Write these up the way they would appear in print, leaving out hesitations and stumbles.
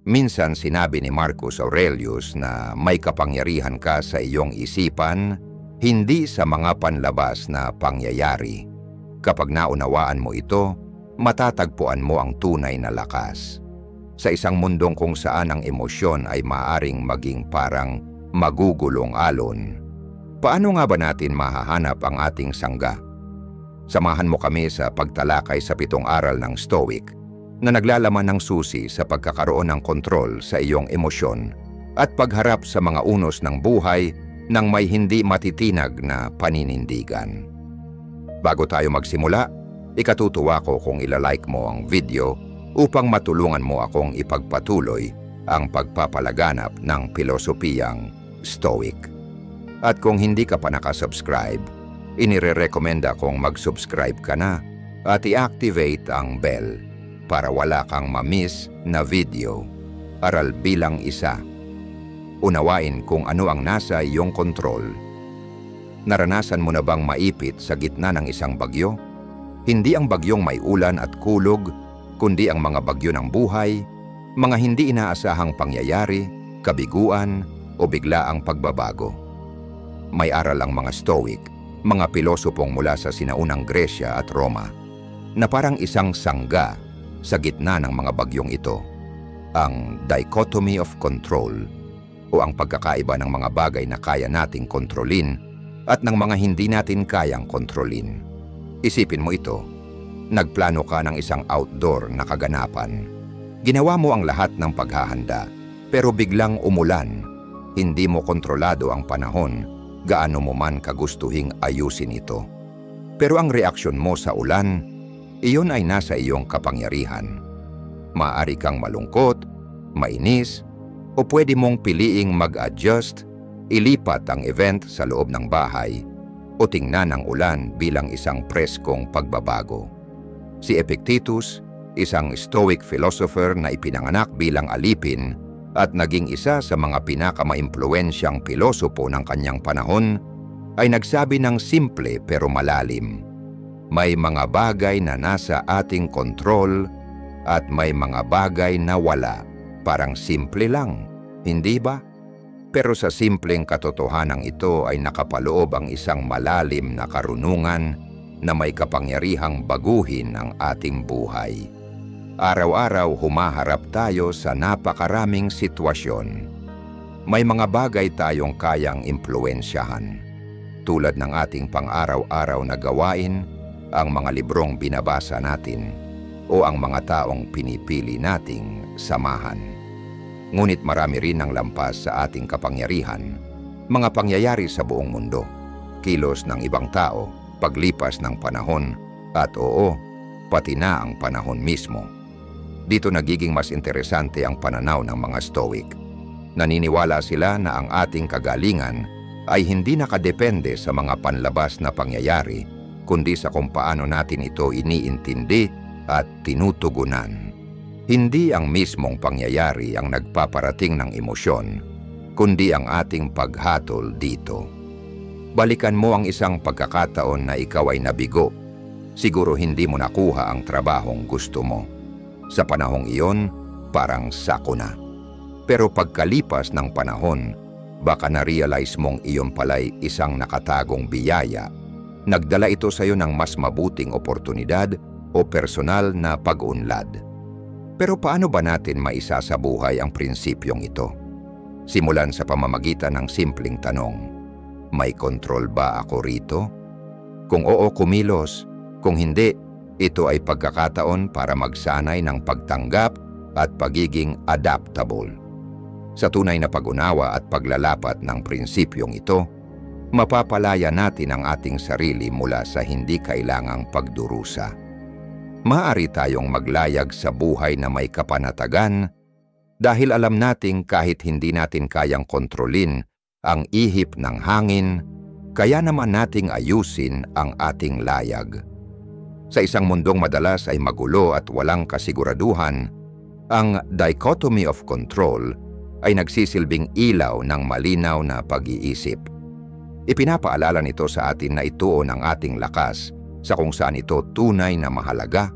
Minsan sinabi ni Marcus Aurelius na may kapangyarihan ka sa iyong isipan, hindi sa mga panlabas na pangyayari. Kapag naunawaan mo ito, matatagpuan mo ang tunay na lakas. Sa isang mundong kung saan ang emosyon ay maaring maging parang magugulong alon, paano nga ba natin mahahanap ang ating sangga? Samahan mo kami sa pagtalakay sa 7 aral ng Stoic na naglalaman ng susi sa pagkakaroon ng kontrol sa iyong emosyon at pagharap sa mga unos ng buhay ng may hindi matitinag na paninindigan. Bago tayo magsimula, ikatutuwa ko kung ilalike mo ang video upang matulungan mo akong ipagpatuloy ang pagpapalaganap ng pilosopiyang Stoic. At kung hindi ka pa nakasubscribe, inirerekomenda kong mag-subscribe ka na at i-activate ang bell para wala kang ma-miss na video. Aral bilang 1. Unawain kung ano ang nasa iyong kontrol. Naranasan mo na bang maipit sa gitna ng isang bagyo? Hindi ang bagyong may ulan at kulog, kundi ang mga bagyo ng buhay, mga hindi inaasahang pangyayari, kabiguan o biglaang pagbabago. May aral ang mga Stoic, mga pilosopong mula sa sinaunang Gresya at Roma, na parang isang sangga sa gitna ng mga bagyong ito, ang dichotomy of control o ang pagkakaiba ng mga bagay na kaya nating kontrolin at ng mga hindi natin kayang kontrolin. Isipin mo ito, nagplano ka ng isang outdoor na kaganapan. Ginawa mo ang lahat ng paghahanda, pero biglang umulan. Hindi mo kontrolado ang panahon, gaano mo man kagustuhing ayusin ito. Pero ang reaksyon mo sa ulan, iyon ay nasa iyong kapangyarihan. Maaari kang malungkot, mainis, o pwede mong piliing mag-adjust, ilipat ang event sa loob ng bahay, o tingnan ang ulan bilang isang preskong pagbabago. Si Epictetus, isang Stoic philosopher na ipinanganak bilang alipin at naging isa sa mga pinakamaimpluwensyang pilosopo ng kanyang panahon, ay nagsabi ng simple pero malalim. May mga bagay na nasa ating kontrol at may mga bagay na wala. Parang simple lang, hindi ba? Pero sa simpleng katotohanan ito ay nakapaloob ang isang malalim na karunungan na may kapangyarihang baguhin ang ating buhay. Araw-araw humaharap tayo sa napakaraming sitwasyon. May mga bagay tayong kayang impluwensyahan, tulad ng ating pang-araw-araw na gawain, ang mga librong binabasa natin, o ang mga taong pinipili nating samahan. Ngunit marami rin ang lampas sa ating kapangyarihan, mga pangyayari sa buong mundo, kilos ng ibang tao, paglipas ng panahon, at pati na ang panahon mismo. Dito nagiging mas interesante ang pananaw ng mga Stoic. Naniniwala sila na ang ating kagalingan ay hindi nakadepende sa mga panlabas na pangyayari, kundi sa kung paano natin ito iniintindi at tinutugunan. Hindi ang mismong pangyayari ang nagpaparating ng emosyon, kundi ang ating paghatol dito. Balikan mo ang isang pagkakataon na ikaw ay nabigo. Siguro hindi mo nakuha ang trabahong gusto mo. Sa panahong iyon, parang sako na. Pero pagkalipas ng panahon, baka na-realize mong iyon pala'y isang nakatagong biyaya. Nagdala ito sa iyo ng mas mabuting oportunidad o personal na pag-unlad. Pero paano ba natin maisasabuhay ang prinsipyong ito? Simulan sa pamamagitan ng simpleng tanong, may kontrol ba ako rito? Kung oo, kumilos. Kung hindi, ito ay pagkakataon para magsanay ng pagtanggap at pagiging adaptable. Sa tunay na pag-unawa at paglalapat ng prinsipyong ito, mapapalaya natin ang ating sarili mula sa hindi kailangang pagdurusa. Maaari tayong maglayag sa buhay na may kapanatagan dahil alam nating kahit hindi natin kayang kontrolin ang ihip ng hangin, kaya naman nating ayusin ang ating layag. Sa isang mundong madalas ay magulo at walang kasiguraduhan, ang dichotomy of control ay nagsisilbing ilaw ng malinaw na pag-iisip. Ipinapaalala nito sa atin na ituon ang ating lakas sa kung saan ito tunay na mahalaga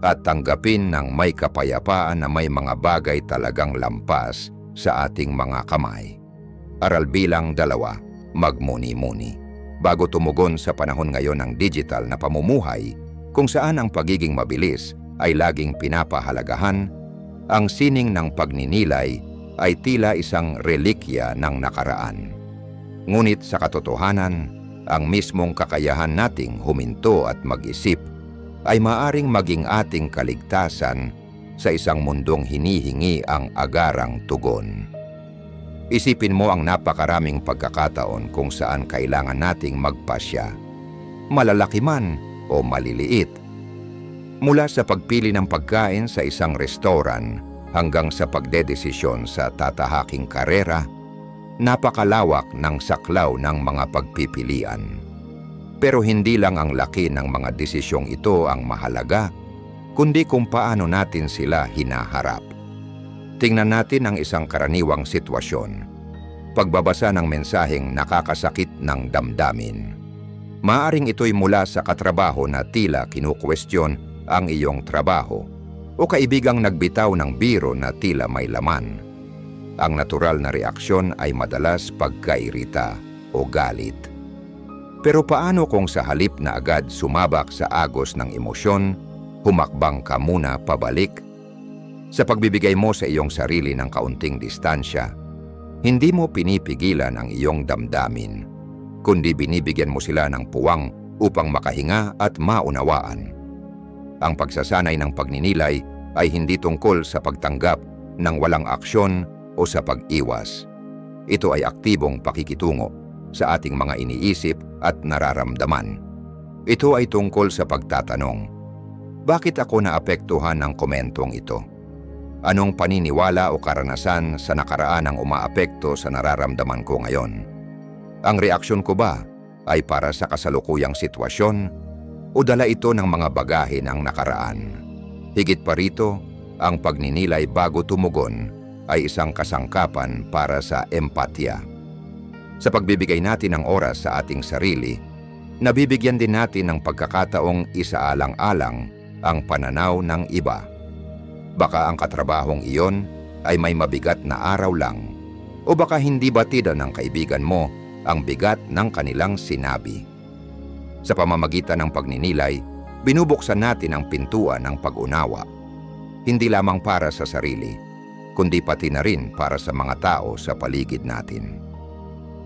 at tanggapin ng may kapayapaan na may mga bagay talagang lampas sa ating mga kamay. Aral bilang 2, magmuni-muni. Bago tumugon sa panahon ngayon ng digital na pamumuhay, kung saan ang pagiging mabilis ay laging pinapahalagahan, ang sining ng pagninilay ay tila isang relikya ng nakaraan. Ngunit sa katotohanan, ang mismong kakayahan nating huminto at mag-isip ay maaring maging ating kaligtasan sa isang mundong hinihingi ang agarang tugon. Isipin mo ang napakaraming pagkakataon kung saan kailangan nating magpasya, malalaki man o maliliit. Mula sa pagpili ng pagkain sa isang restoran hanggang sa pagdedesisyon sa tatahaking karera, napakalawak ng saklaw ng mga pagpipilian. Pero hindi lang ang laki ng mga desisyong ito ang mahalaga, kundi kung paano natin sila hinaharap. Tingnan natin ang isang karaniwang sitwasyon. Pagbabasa ng mensaheng nakakasakit ng damdamin. Maaring ito'y mula sa katrabaho na tila kinukwestiyon ang iyong trabaho o kaibigang nagbitaw ng biro na tila may laman. Ang natural na reaksyon ay madalas pagkairita o galit. Pero paano kung sa halip na agad sumabak sa agos ng emosyon, humakbang ka muna pabalik? Sa pagbibigay mo sa iyong sarili ng kaunting distansya, hindi mo pinipigilan ang iyong damdamin, kundi binibigyan mo sila ng puwang upang makahinga at maunawaan. Ang pagsasanay ng pagninilay ay hindi tungkol sa pagtanggap ng walang aksyon o sa pag-iwas. Ito ay aktibong pakikitungo sa ating mga iniisip at nararamdaman. Ito ay tungkol sa pagtatanong, bakit ako naapektuhan ng komentong ito? Anong paniniwala o karanasan sa nakaraan ang umaapekto sa nararamdaman ko ngayon? Ang reaksyon ko ba ay para sa kasalukuyang sitwasyon o dala ito ng mga bagahe ng nakaraan? Higit pa rito, ang pagninilay bago tumugon ay isang kasangkapan para sa empatya. Sa pagbibigay natin ng oras sa ating sarili, nabibigyan din natin ng pagkakataong isaalang-alang ang pananaw ng iba. Baka ang katrabahong iyon ay may mabigat na araw lang, o baka hindi batida ng kaibigan mo ang bigat ng kanilang sinabi. Sa pamamagitan ng pagninilay, binubuksan natin ang pintuan ng pag-unawa, hindi lamang para sa sarili, kundi pati na rin para sa mga tao sa paligid natin.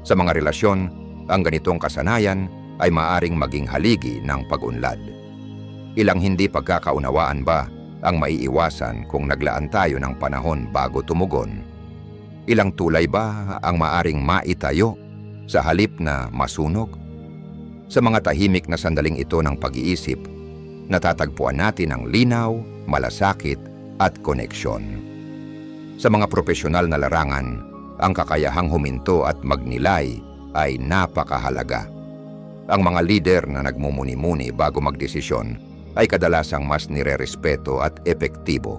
Sa mga relasyon, ang ganitong kasanayan ay maaring maging haligi ng pag-unlad. Ilang hindi pagkakaunawaan ba ang maiiwasan kung naglaan tayo ng panahon bago tumugon? Ilang tulay ba ang maaring maitayo sa halip na masunog? Sa mga tahimik na sandaling ito ng pag-iisip, natatagpuan natin ang linaw, malasakit at koneksyon. Sa mga profesional na larangan, ang kakayahang huminto at magnilay ay napakahalaga. Ang mga lider na nagmumuni-muni bago magdesisyon ay kadalasang mas nirerespeto at epektibo.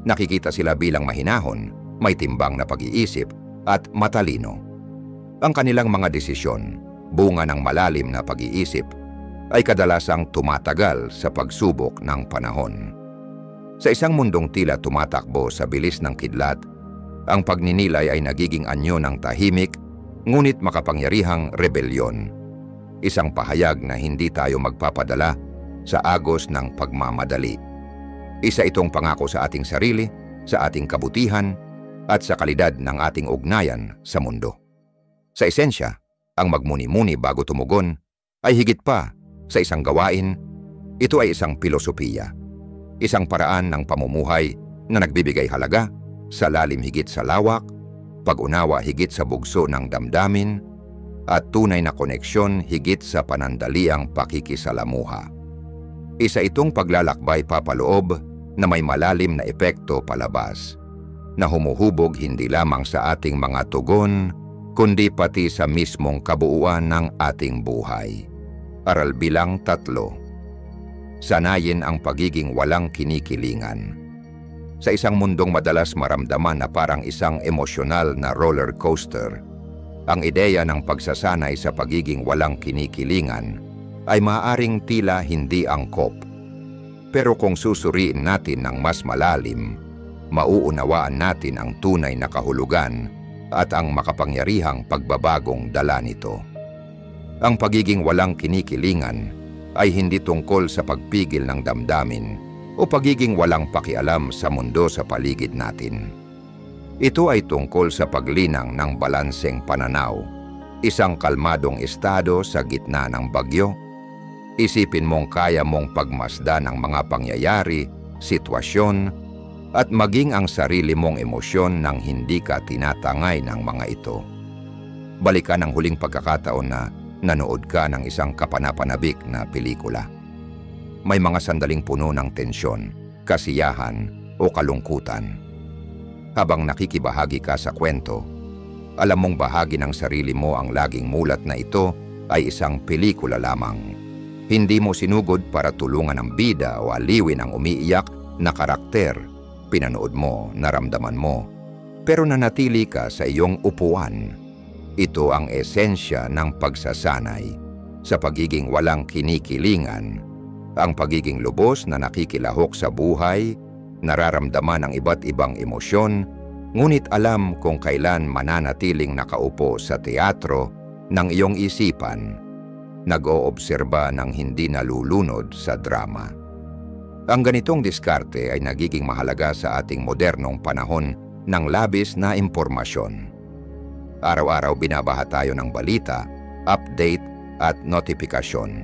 Nakikita sila bilang mahinahon, may timbang na pag-iisip at matalino. Ang kanilang mga desisyon, bunga ng malalim na pag-iisip, ay kadalasang tumatagal sa pagsubok ng panahon. Sa isang mundong tila tumatakbo sa bilis ng kidlat, ang pagninilay ay nagiging anyo ng tahimik, ngunit makapangyarihang rebelyon. Isang pahayag na hindi tayo magpapadala sa agos ng pagmamadali. Isa itong pangako sa ating sarili, sa ating kabutihan, at sa kalidad ng ating ugnayan sa mundo. Sa esensya, ang magmuni-muni bago tumugon ay higit pa sa isang gawain. Ito ay isang pilosopiya, isang paraan ng pamumuhay na nagbibigay halaga sa lalim higit sa lawak, pag-unawa higit sa bugso ng damdamin, at tunay na koneksyon higit sa panandaliang pakikisalamuha. Isa itong paglalakbay papaloob na may malalim na epekto palabas, na humuhubog hindi lamang sa ating mga tugon, kundi pati sa mismong kabuuan ng ating buhay. Aral bilang 3. Sanayin ang pagiging walang kinikilingan. Sa isang mundong madalas maramdaman na parang isang emosyonal na roller coaster, ang ideya ng pagsasanay sa pagiging walang kinikilingan ay maaaring tila hindi angkop. Pero kung susuriin natin ng mas malalim, mauunawaan natin ang tunay na kahulugan at ang makapangyarihang pagbabagong dala nito. Ang pagiging walang kinikilingan ay hindi tungkol sa pagpigil ng damdamin o pagiging walang pakialam sa mundo sa paligid natin. Ito ay tungkol sa paglinang ng balanseng pananaw, isang kalmadong estado sa gitna ng bagyo. Isipin mong kaya mong pagmasdan ang mga pangyayari, sitwasyon, at maging ang sarili mong emosyon nang hindi ka tinatangay ng mga ito. Balikan ang huling pagkakataon na nanood ka ng isang kapanapanabik na pelikula. May mga sandaling puno ng tensyon, kasiyahan o kalungkutan. Habang nakikibahagi ka sa kwento, alam mong bahagi ng sarili mo ang laging mulat na ito ay isang pelikula lamang. Hindi mo sinugod para tulungan ang bida o aliwin ang umiiyak na karakter. Pinanood mo, naramdaman mo, pero nanatili ka sa iyong upuan. Ito ang esensya ng pagsasanay sa pagiging walang kinikilingan, ang pagiging lubos na nakikilahok sa buhay, nararamdaman ang iba't ibang emosyon, ngunit alam kung kailan mananatiling nakaupo sa teatro ng iyong isipan, nag-oobserba ng hindi nalulunod sa drama. Ang ganitong diskarte ay nagiging mahalaga sa ating modernong panahon ng labis na impormasyon. Araw-araw binabaha tayo ng balita, update at notifikasyon.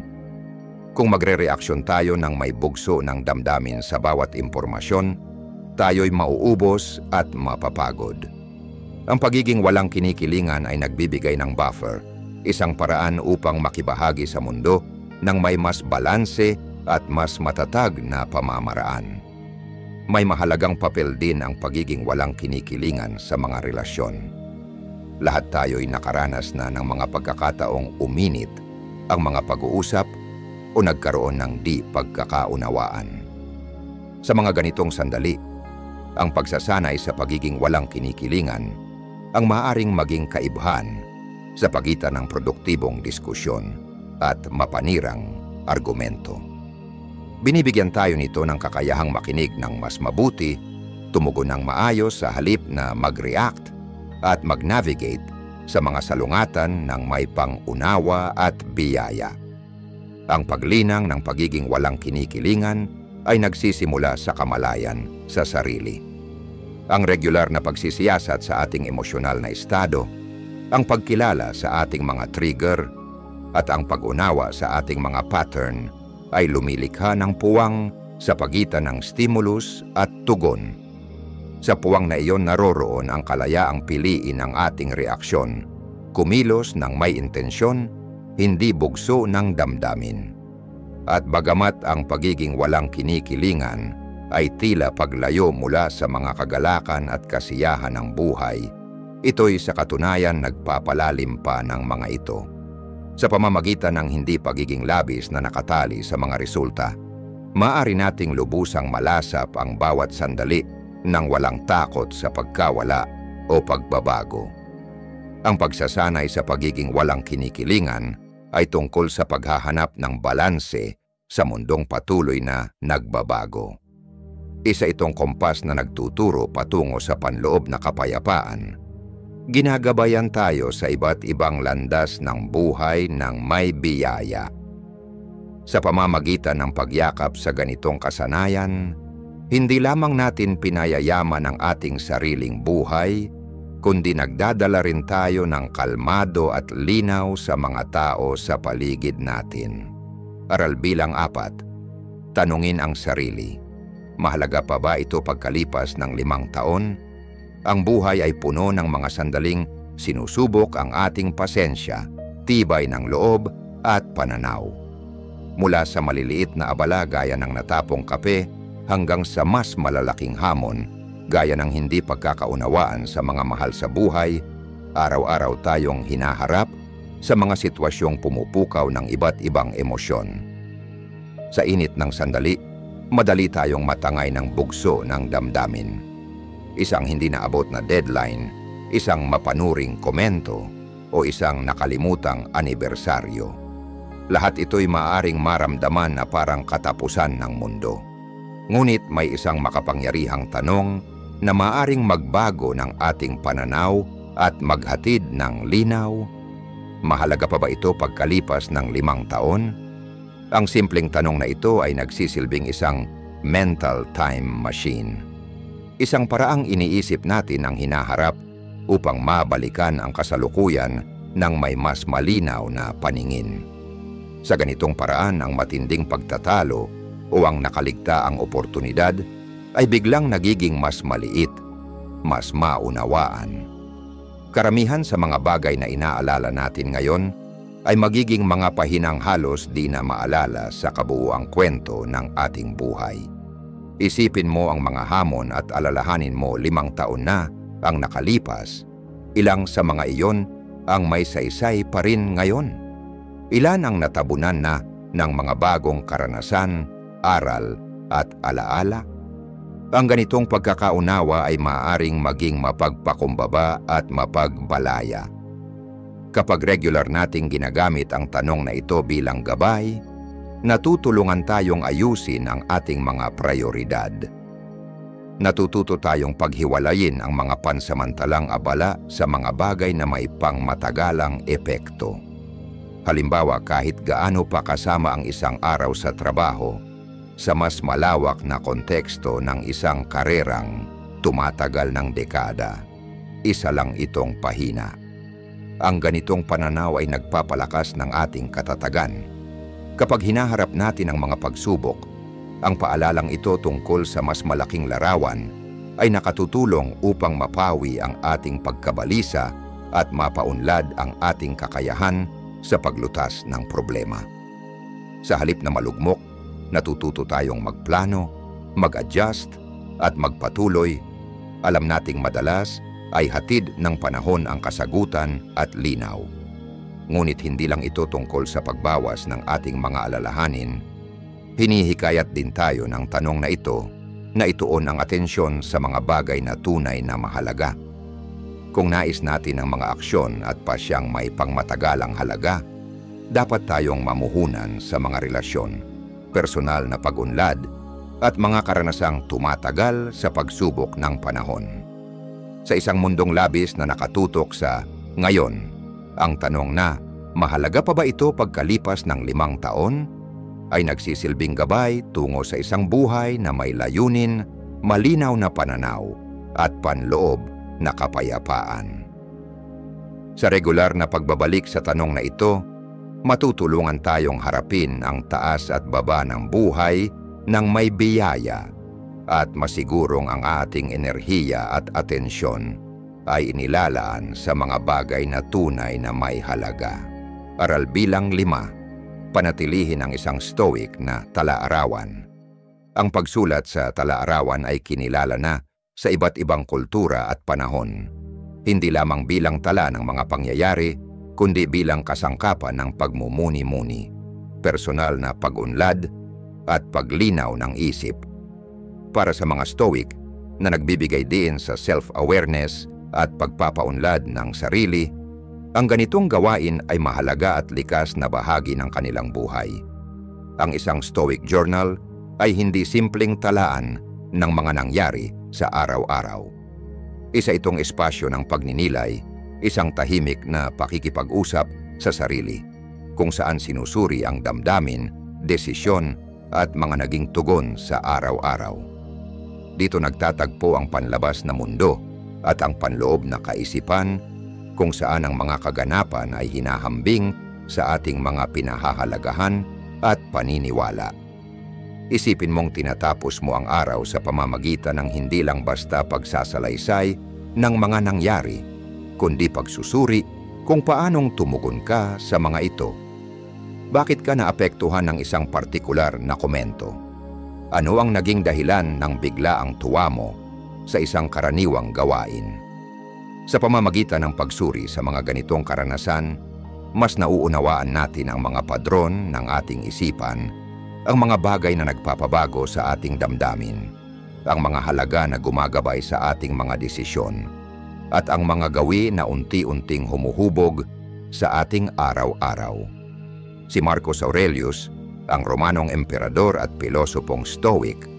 Kung magre-reaksyon tayo ng may bugso ng damdamin sa bawat impormasyon, tayo'y mauubos at mapapagod. Ang pagiging walang kinikilingan ay nagbibigay ng buffer, isang paraan upang makibahagi sa mundo ng may mas balanse at mas matatag na pamamaraan. May mahalagang papel din ang pagiging walang kinikilingan sa mga relasyon. Lahat tayo'y nakaranas na ng mga pagkakataong uminit ang mga pag-uusap o nagkaroon ng di pagkakaunawaan. Sa mga ganitong sandali, ang pagsasanay sa pagiging walang kinikilingan ang maaaring maging kaibhan sa pagitan ng produktibong diskusyon at mapanirang argumento. Binibigyan tayo nito ng kakayahang makinig ng mas mabuti, tumugon ng maayos sa halip na mag-react at mag-navigate sa mga salungatan ng may pang-unawa at biyaya. Ang paglinang ng pagiging walang kinikilingan ay nagsisimula sa kamalayan sa sarili. Ang regular na pagsisiyasat sa ating emosyonal na estado, ang pagkilala sa ating mga trigger, at ang pag-unawa sa ating mga pattern ay lumilikha ng puwang sa pagitan ng stimulus at tugon. Sa puwang na iyon naroroon ang kalayaang piliin ng ating reaksyon, kumilos ng may intensyon, hindi bugso ng damdamin. At bagamat ang pagiging walang kinikilingan ay tila paglayo mula sa mga kagalakan at kasiyahan ng buhay, ito'y sa katunayan nagpapalalim pa ng mga ito. Sa pamamagitan ng hindi pagiging labis na nakatali sa mga resulta, maaari nating lubusang malasap ang bawat sandali ng walang takot sa pagkawala o pagbabago. Ang pagsasanay sa pagiging walang kinikilingan ay tungkol sa paghahanap ng balanse sa mundong patuloy na nagbabago. Isa itong kompas na nagtuturo patungo sa panloob na kapayapaan. Ginagabayan tayo sa iba't ibang landas ng buhay ng may biyaya. Sa pamamagitan ng pagyakap sa ganitong kasanayan, hindi lamang natin pinayayaman ang ating sariling buhay, kundi nagdadala rin tayo ng kalmado at linaw sa mga tao sa paligid natin. Aral bilang 4, tanungin ang sarili. Mahalaga pa ba ito pagkalipas ng 5 taon? Ang buhay ay puno ng mga sandaling sinusubok ang ating pasensya, tibay ng loob at pananaw. Mula sa maliliit na abala gaya ng natapong kape hanggang sa mas malalaking hamon, gaya ng hindi pagkakaunawaan sa mga mahal sa buhay, araw-araw tayong hinaharap sa mga sitwasyong pumupukaw ng iba't ibang emosyon. Sa init ng sandali, madali tayong matangay ng bugso ng damdamin. Isang hindi naabot na deadline, isang mapanuring komento, o isang nakalimutang anibersaryo. Lahat ito'y maaaring maramdaman na parang katapusan ng mundo. Ngunit may isang makapangyarihang tanong na maaring magbago ng ating pananaw at maghatid ng linaw. Mahalaga pa ba ito pagkalipas ng 5 taon? Ang simpleng tanong na ito ay nagsisilbing isang mental time machine. Isang paraang iniisip natin ang hinaharap upang mabalikan ang kasalukuyan ng may mas malinaw na paningin. Sa ganitong paraan, ang matinding pagtatalo o ang nakaligtaang oportunidad ay biglang nagiging mas maliit, mas maunawaan. Karamihan sa mga bagay na inaalala natin ngayon ay magiging mga pahinang halos di na maalala sa kabuuang kwento ng ating buhay. Isipin mo ang mga hamon at alalahanin mo 5 taon na ang nakalipas. Ilang sa mga iyon ang may saysay pa rin ngayon. Ilan ang natabunan na ng mga bagong karanasan, aral at alaala. Ang ganitong pagkakaunawa ay maaaring maging mapagpakumbaba at mapagbalaya. Kapag regular nating ginagamit ang tanong na ito bilang gabay, natutulungan tayong ayusin ang ating mga prioridad. Natututo tayong paghiwalayin ang mga pansamantalang abala sa mga bagay na may pangmatagalang epekto. Halimbawa, kahit gaano pa kasama ang isang araw sa trabaho, sa mas malawak na konteksto ng isang karerang tumatagal ng dekada, isa lang itong pahina. Ang ganitong pananaw ay nagpapalakas ng ating katatagan. Kapag hinaharap natin ang mga pagsubok, ang paalalang ito tungkol sa mas malaking larawan ay nakatutulong upang mapawi ang ating pagkabalisa at mapaunlad ang ating kakayahan sa paglutas ng problema. Sa halip na malugmok, natututo tayong magplano, mag-adjust at magpatuloy. Alam nating madalas ay hatid ng panahon ang kasagutan at linaw. Ngunit hindi lang ito tungkol sa pagbawas ng ating mga alalahanin. Hinihikayat din tayo ng tanong na ito na ituon ang atensyon sa mga bagay na tunay na mahalaga. Kung nais natin ang mga aksyon at pasyang may pangmatagalang halaga, dapat tayong mamuhunan sa mga relasyon, personal na pag-unlad at mga karanasang tumatagal sa pagsubok ng panahon. Sa isang mundong labis na nakatutok sa ngayon, ang tanong na mahalaga pa ba ito pagkalipas ng 5 taon ay nagsisilbing gabay tungo sa isang buhay na may layunin, malinaw na pananaw at panloob na kapayapaan. Sa regular na pagbabalik sa tanong na ito, matutulungan tayong harapin ang taas at baba ng buhay ng may biyaya at masigurong ang ating enerhiya at atensyon ay inilalaan sa mga bagay na tunay na may halaga. Aral bilang 5, panatilihin ang isang stoic na tala-arawan. Ang pagsulat sa tala-arawan ay kinilala na sa iba't ibang kultura at panahon, hindi lamang bilang tala ng mga pangyayari, kundi bilang kasangkapan ng pagmumuni-muni, personal na pag-unlad at paglinaw ng isip. Para sa mga stoic na nagbibigay din sa self-awareness at pagpapaunlad ng sarili, ang ganitong gawain ay mahalaga at likas na bahagi ng kanilang buhay. Ang isang stoic journal ay hindi simpleng talaan ng mga nangyari sa araw-araw. Isa itong espasyo ng pagninilay, isang tahimik na pakikipag-usap sa sarili, kung saan sinusuri ang damdamin, desisyon at mga naging tugon sa araw-araw. Dito nagtatagpo ang panlabas na mundo at ang panloob na kaisipan, kung saan ang mga kaganapan ay hinahambing sa ating mga pinahahalagahan at paniniwala. Isipin mong tinatapos mo ang araw sa pamamagitan ng hindi lang basta pagsasalaysay ng mga nangyari, kundi pagsusuri kung paanong tumugon ka sa mga ito. Bakit ka naapektuhan ng isang partikular na komento? Ano ang naging dahilan ng biglaang tuwa mo sa isang karaniwang gawain? Sa pamamagitan ng pagsuri sa mga ganitong karanasan, mas nauunawaan natin ang mga padron ng ating isipan, ang mga bagay na nagpapabago sa ating damdamin, ang mga halaga na gumagabay sa ating mga desisyon, at ang mga gawi na unti-unting humuhubog sa ating araw-araw. Si Marcus Aurelius, ang Romanong emperador at pilosopong Stoic,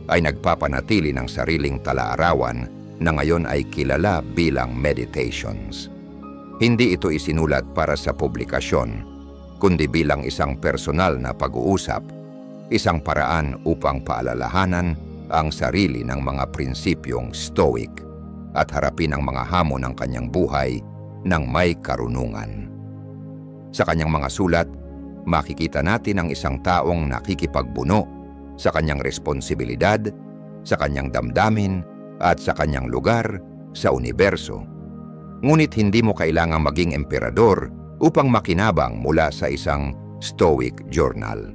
ay nagpapanatili ng sariling talaarawan na ngayon ay kilala bilang meditations. Hindi ito isinulat para sa publikasyon, kundi bilang isang personal na pag-uusap, isang paraan upang paalalahanan ang sarili ng mga prinsipyong Stoic at harapin ang mga hamon ng kanyang buhay ng may karunungan. Sa kanyang mga sulat, makikita natin ang isang taong nakikipagbuno sa kanyang responsibilidad, sa kanyang damdamin, at sa kanyang lugar sa universo. Ngunit hindi mo kailangang maging emperador upang makinabang mula sa isang Stoic journal.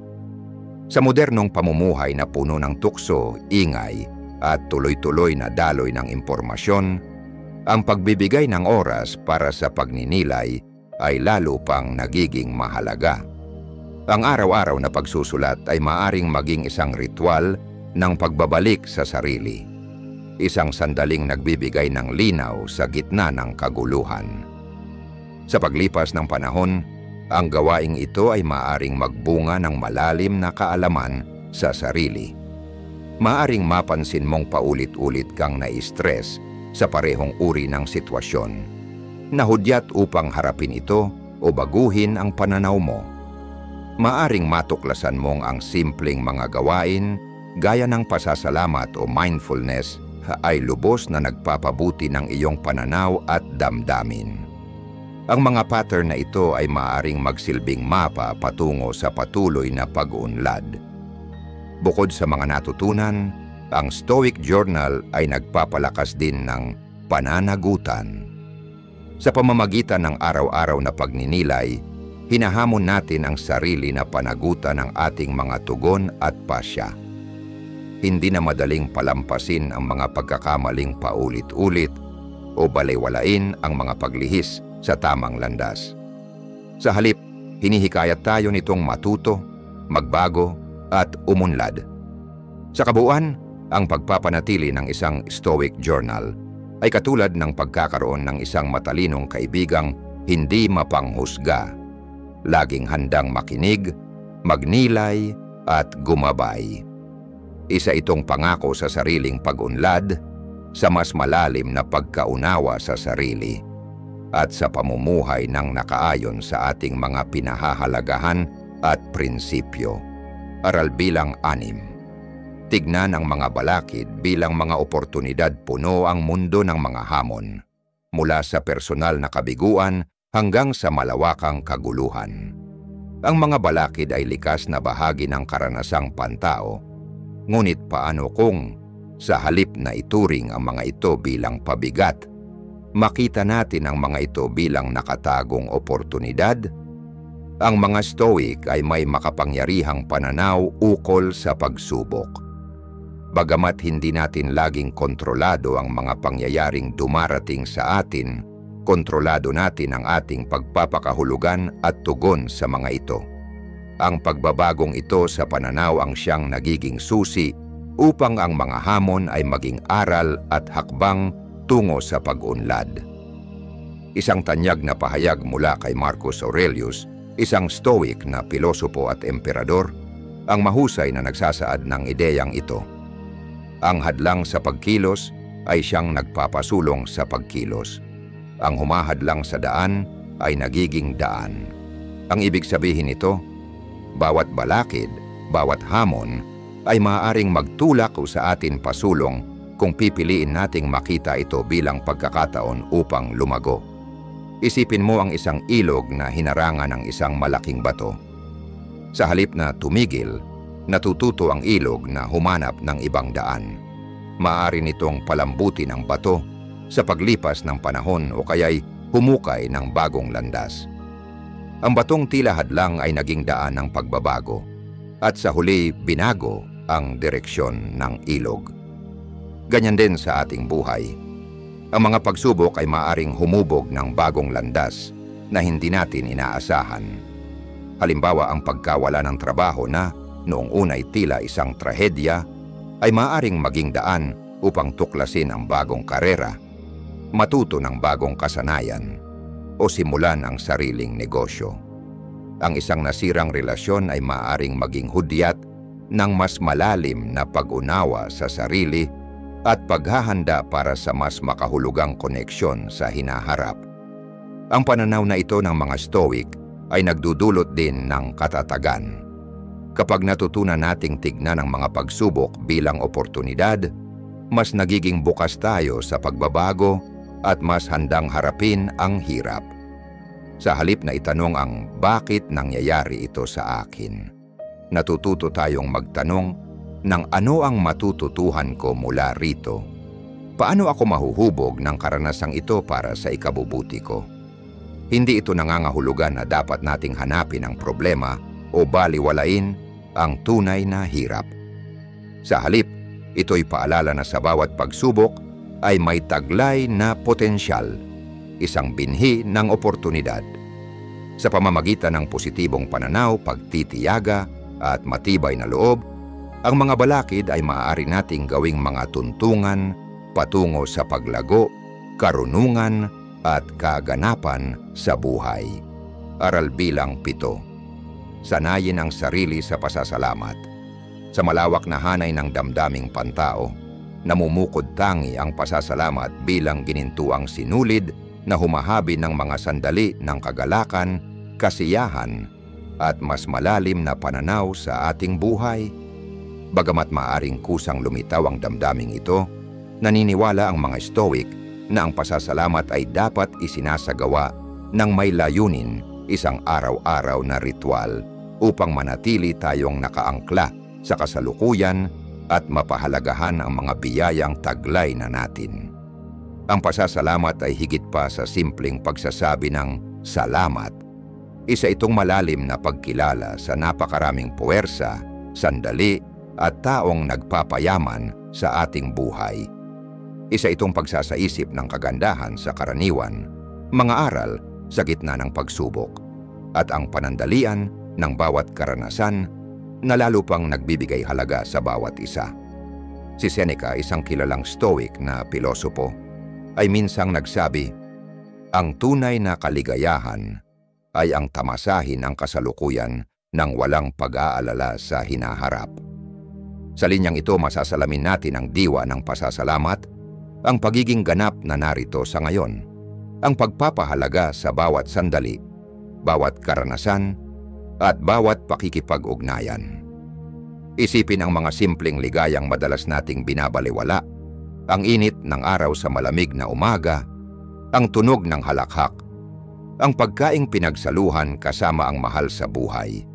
Sa modernong pamumuhay na puno ng tukso, ingay, at tuloy-tuloy na daloy ng impormasyon, ang pagbibigay ng oras para sa pagninilay ay lalo pang nagiging mahalaga. Ang araw-araw na pagsusulat ay maaring maging isang ritual ng pagbabalik sa sarili. Isang sandaling nagbibigay ng linaw sa gitna ng kaguluhan. Sa paglipas ng panahon, ang gawaing ito ay maaring magbunga ng malalim na kaalaman sa sarili. Maaring mapansin mong paulit-ulit kang na-stress sa parehong uri ng sitwasyon. Nahudyat upang harapin ito o baguhin ang pananaw mo. Maaring matuklasan mong ang simpleng mga gawain gaya ng pasasalamat o mindfulness ay lubos na nagpapabuti ng iyong pananaw at damdamin. Ang mga pattern na ito ay maaaring magsilbing mapa patungo sa patuloy na pag-uunlad. Bukod sa mga natutunan, ang Stoic Journal ay nagpapalakas din ng pananagutan. Sa pamamagitan ng araw-araw na pagninilay, hinahamon natin ang sarili na panagutan ng ating mga tugon at pasya. Hindi na madaling palampasin ang mga pagkakamaling paulit-ulit o balewalain ang mga paglihis sa tamang landas. Sa halip, hinihikayat tayo nitong matuto, magbago, at umunlad. Sa kabuuan, ang pagpapanatili ng isang Stoic journal ay katulad ng pagkakaroon ng isang matalinong kaibigang hindi mapanghusga, laging handang makinig, magnilay, at gumabay. Isa itong pangako sa sariling pag-unlad, sa mas malalim na pagkaunawa sa sarili, at sa pamumuhay ng nakaayon sa ating mga pinahahalagahan at prinsipyo. Aral bilang 6. Tignan ang mga balakid bilang mga oportunidad. Puno ang mundo ng mga hamon, mula sa personal na kabiguan hanggang sa malawakang kaguluhan. Ang mga balakid ay likas na bahagi ng karanasang pantao. Ngunit paano kung, sa halip na ituring ang mga ito bilang pabigat, makita natin ang mga ito bilang nakatagong oportunidad? Ang mga Stoic ay may makapangyarihang pananaw ukol sa pagsubok. Bagamat hindi natin laging kontrolado ang mga pangyayaring dumarating sa atin, kontrolado natin ang ating pagpapakahulugan at tugon sa mga ito. Ang pagbabagong ito sa pananaw ang siyang nagiging susi upang ang mga hamon ay maging aral at hakbang tungo sa pag-unlad. Isang tanyag na pahayag mula kay Marcus Aurelius, isang Stoic na pilosopo at emperador, ang mahusay na nagsasaad ng ideyang ito. Ang hadlang sa pagkilos ay siyang nagpapasulong sa pagkilos. Ang humahadlang sa daan ay nagiging daan. Ang ibig sabihin nito, bawat balakid, bawat hamon ay maaaring magtulak sa atin pasulong kung pipiliin nating makita ito bilang pagkakataon upang lumago. Isipin mo ang isang ilog na hinarangan ng isang malaking bato. Sa halip na tumigil, natututo ang ilog na humanap ng ibang daan. Maaari nitong palambutin ang bato sa paglipas ng panahon o kaya'y humukay ng bagong landas. Ang batong tila hadlang ay naging daan ng pagbabago at sa huli binago ang direksyon ng ilog. Ganyan din sa ating buhay. Ang mga pagsubok ay maaring humubog ng bagong landas na hindi natin inaasahan. Halimbawa, ang pagkawala ng trabaho na noong unay tila isang trahedya ay maaring maging daan upang tuklasin ang bagong karera, matuto ng bagong kasanayan, o simulan ang sariling negosyo. Ang isang nasirang relasyon ay maaaring maging hudyat ng mas malalim na pag-unawa sa sarili at paghahanda para sa mas makahulugang koneksyon sa hinaharap. Ang pananaw na ito ng mga Stoic ay nagdudulot din ng katatagan. Kapag natutunan nating tignan ang mga pagsubok bilang oportunidad, mas nagiging bukas tayo sa pagbabago at mas handang harapin ang hirap. Sa halip na itanong ang bakit nangyayari ito sa akin, natututo tayong magtanong ng ano ang matututuhan ko mula rito. Paano ako mahuhubog ng karanasang ito para sa ikabubuti ko? Hindi ito nangangahulugan na dapat nating hanapin ang problema o baliwalain ang tunay na hirap. Sa halip, ito'y paalala na sa bawat pagsubok ay may taglay na potensyal, isang binhi ng oportunidad. Sa pamamagitan ng positibong pananaw, pagtitiyaga at matibay na loob, ang mga balakid ay maaari nating gawing mga tuntungan patungo sa paglago, karunungan at kaganapan sa buhay. Aral bilang 7. Sanayin ang sarili sa pasasalamat. Sa malawak na hanay ng damdaming pantao, namumukod tangi ang pasasalamat bilang ginintuang sinulid na humahabi ng mga sandali ng kagalakan, kasiyahan at mas malalim na pananaw sa ating buhay. Bagamat maaring kusang lumitaw ang damdaming ito, naniniwala ang mga Stoic na ang pasasalamat ay dapat isinasagawa ng may layunin, isang araw-araw na ritual upang manatili tayong nakaangkla sa kasalukuyan at mapahalagahan ang mga biyayang taglay na natin. Ang pasasalamat ay higit pa sa simpleng pagsasabi ng salamat. Isa itong malalim na pagkilala sa napakaraming puwersa, sandali, at taong nagpapayaman sa ating buhay. Isa itong pagsasaisip ng kagandahan sa karaniwan, mga aral sa gitna ng pagsubok, at ang panandalian ng bawat karanasan na lalo pang nagbibigay halaga sa bawat isa. Si Seneca, isang kilalang Stoic na pilosopo, ay minsang nagsabi, "Ang tunay na kaligayahan ay ang tamasahin ng kasalukuyan ng walang pag-aalala sa hinaharap." Sa linyang ito, masasalamin natin ang diwa ng pasasalamat, ang pagiging ganap na narito sa ngayon, ang pagpapahalaga sa bawat sandali, bawat karanasan, at bawat pakikipag-ugnayan. Isipin ang mga simpleng ligayang madalas nating binabaliwala, ang init ng araw sa malamig na umaga, ang tunog ng halakhak, ang pagkaing pinagsaluhan kasama ang mahal sa buhay,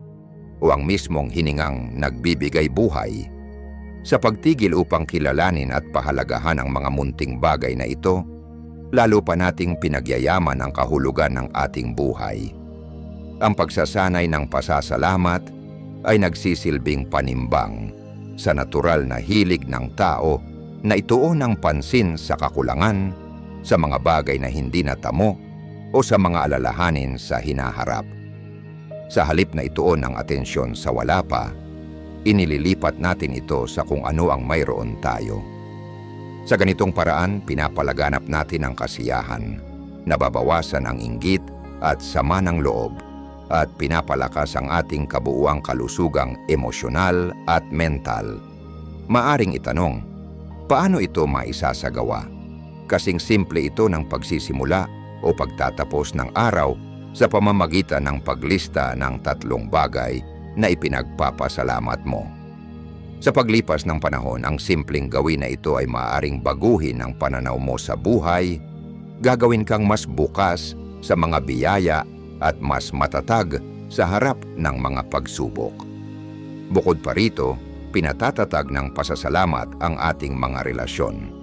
o ang mismong hiningang nagbibigay buhay. Sa pagtigil upang kilalanin at pahalagahan ang mga munting bagay na ito, lalo pa nating pinagyayaman ang kahulugan ng ating buhay. Ang pagsasanay ng pasasalamat ay nagsisilbing panimbang sa natural na hilig ng tao na ituon ng pansin sa kakulangan, sa mga bagay na hindi natamo o sa mga alalahanin sa hinaharap. Sa halip na ituon ang atensyon sa wala pa, inililipat natin ito sa kung ano ang mayroon tayo. Sa ganitong paraan, pinapalaganap natin ang kasiyahan, nababawasan ang inggit at sama ng loob, at pinapalakas ang ating kabuuang kalusugang emosyonal at mental. Maaring itanong, paano ito maisasagawa? Kasing simple ito ng pagsisimula o pagtatapos ng araw sa pamamagitan ng paglista ng 3 bagay na ipinagpapasalamat mo. Sa paglipas ng panahon, ang simpleng gawin na ito ay maaaring baguhin ang pananaw mo sa buhay, gagawin kang mas bukas sa mga biyaya at mas matatag sa harap ng mga pagsubok. Bukod pa rito, pinatatatag ng pasasalamat ang ating mga relasyon.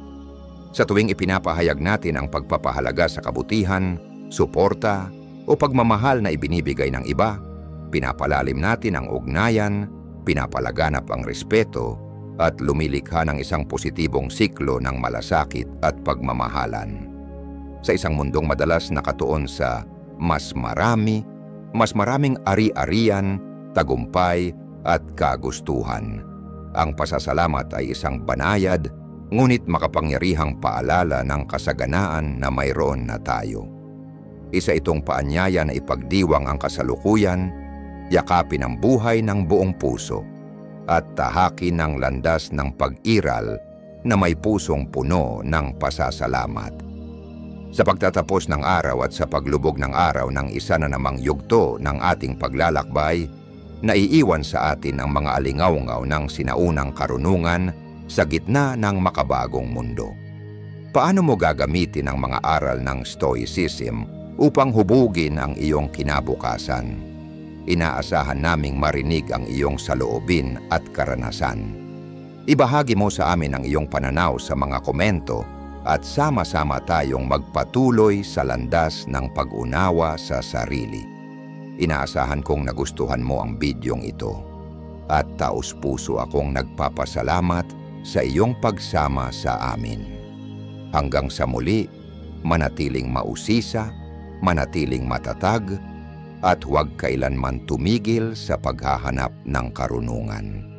Sa tuwing ipinapahayag natin ang pagpapahalaga sa kabutihan, suporta o pagmamahal na ibinibigay ng iba, pinapalalim natin ang ugnayan, pinapalaganap ang respeto, at lumilikha ng isang positibong siklo ng malasakit at pagmamahalan. Sa isang mundong madalas nakatuon sa mas maraming ari-arian, tagumpay at kagustuhan, ang pasasalamat ay isang banayad, ngunit makapangyarihang paalala ng kasaganaan na mayroon na tayo. Isa itong paanyaya na ipagdiwang ang kasalukuyan, yakapin ang buhay ng buong puso, at tahakin ang landas ng pag-iral na may pusong puno ng pasasalamat. Sa pagtatapos ng araw at sa paglubog ng araw ng isa na namang yugto ng ating paglalakbay, naiiwan sa atin ang mga alingawngaw ng sinaunang karunungan sa gitna ng makabagong mundo. Paano mo gagamitin ang mga aral ng Stoicism upang hubugin ang iyong kinabukasan? Inaasahan naming marinig ang iyong saloobin at karanasan. Ibahagi mo sa amin ang iyong pananaw sa mga komento at sama-sama tayong magpatuloy sa landas ng pag-unawa sa sarili. Inaasahan kong nagustuhan mo ang bidyong ito at taos-puso akong nagpapasalamat sa iyong pagsama sa amin. Hanggang sa muli, manatiling mausisa, manatiling matatag, at huwag kailanman tumigil sa paghahanap ng karunungan.